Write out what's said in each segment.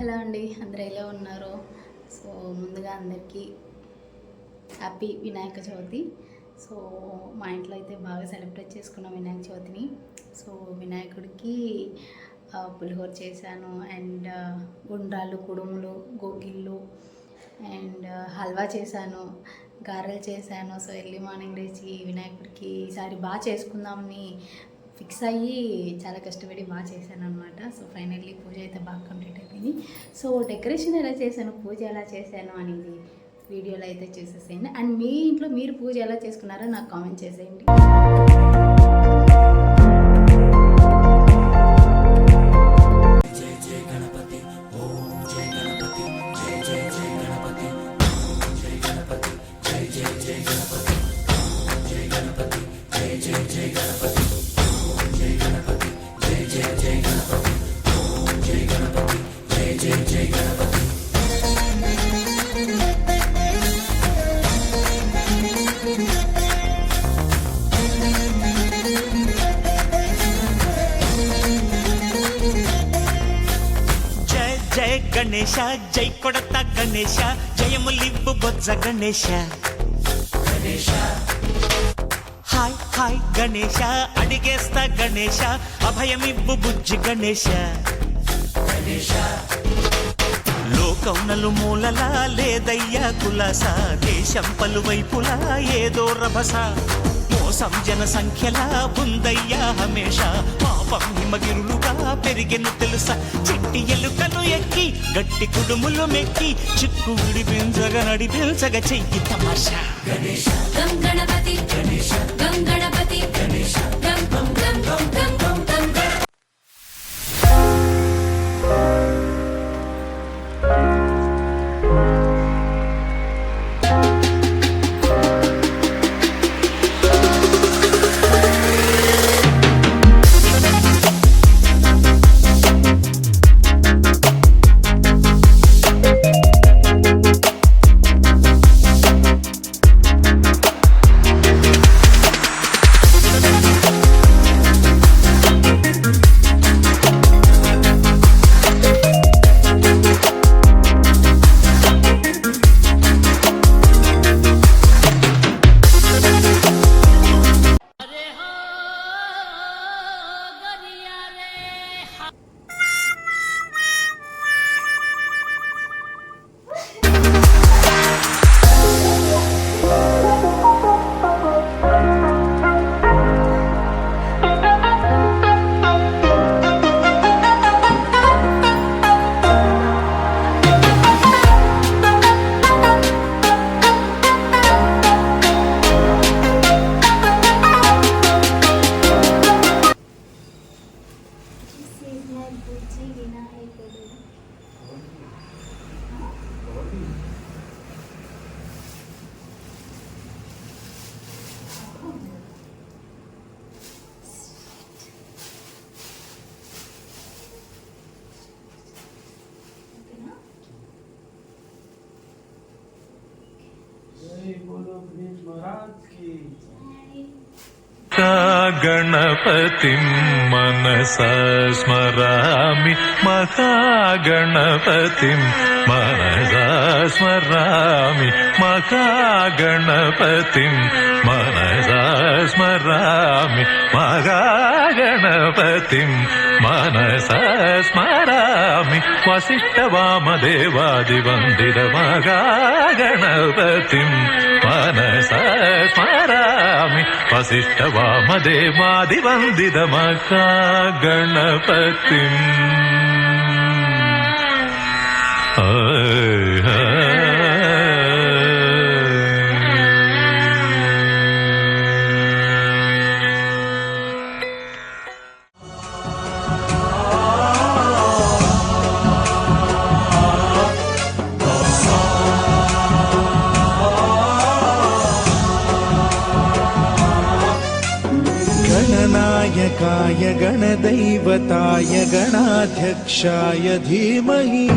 Hello అండి, అందరూ ఎలా ఉన్నారు? సో ముందుగా అందరికీ హ్యాపీ వినాయక చవితి. సో మా ఇంట్లో అయితే బాగా సెలబ్రేట్ చేసుకున్నాం వినాయక చవితిని. సో వినాయకుడికి పులిహోర చేశాను అండ్ గుండ్రాలు, కుడుములు, గోగిళ్ళు అండ్ హల్వా చేశాను, గారెలు చేశాను. సో ఎర్లీ మార్నింగ్ లేచి వినాయకుడికి ఈసారి బాగా చేసుకుందామని ఫిక్స్ అయ్యి చాలా కష్టపడి బాగా చేశాను అనమాట. సో ఫైనల్లీ పూజ అయితే బాగా కంప్లీట్ అయిపోయింది. సో డెకరేషన్ ఎలా చేశాను, పూజ ఎలా చేశాను అనేది వీడియోలో అయితే చూసేసేయండి. అండ్ మీ ఇంట్లో మీరు పూజ ఎలా చేసుకున్నారో నాకు కామెంట్ చేసేయండి. జయ గణేశ, జై కొడత గణేశ, జయములివ్వు బొజ్జ గణేశ. హాయ్ హాయ్ గణేశ, అడిగేస్తా గణేశ, అభయమివ్వు బుజ్జి గణేశ. లోకం నలుమూలలా లేదయ్యా కులాస, దేశం పలువైపులా ఏదో రభస. మోసం జన సంఖ్యలా ఉందయ్యా హమేష, పాపం హిమగిరులుగా పెరిగెను తెలుసా. చిట్టి ఎలుకను ఎక్కి గట్టి కుడుములు మెక్కి, చిక్కు విడిపించగా నడిపించగా చెయ్యి తమాషా. గణేశ గం గణపతి, గణేశ గం గణపతి, గణేశ గం గం గం గం గం గం గం. गणपतिं मनसा स्मरामि, महागणपतिं मनसा स्मरामि, महागणपतिं मनसा स्मरामि, महागणपतिं मनसा स्मरामि. वसिष्ठवामदेवादिवन्दित महागणपतिं मनसा स्मरामि, वसिष्ठवामदेवादिवन्दित महागणपतिम्. गणनायकाय गणदैवताय गणाध्यक्षाय धीमहि,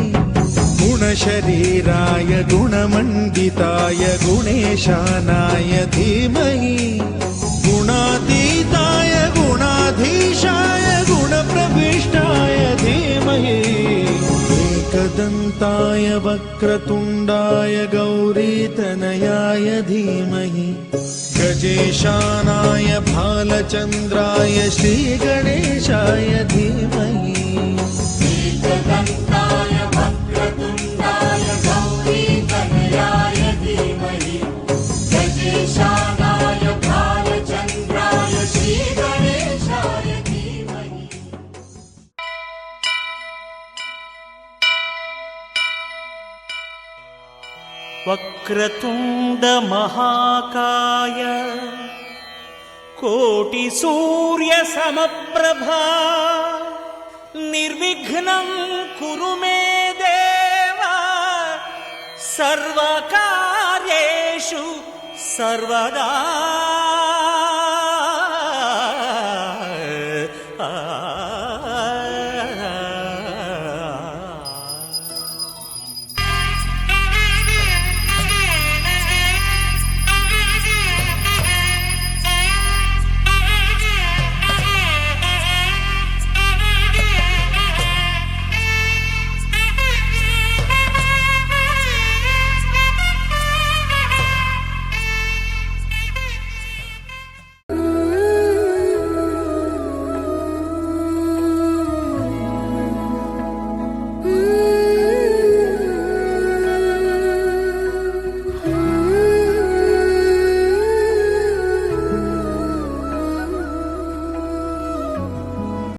गुणशरीराय गुणमण्डिताय गुणेशानाय धीमहि, गुणातीताय गुणाधीशाय गुणप्रविष्टाय धीमहि, एकदन्ताय वक्रतुण्डाय गौरीतनयाय धीमहि गजेशानाय भालचन्द्राय श्रीगणेशाय धीमहि వక్రతుండ మహాకాయ కోటి సూర్య సమప్రభా నిర్విఘ్నం కురు మే దేవ సర్వకార్యేషు సర్వదా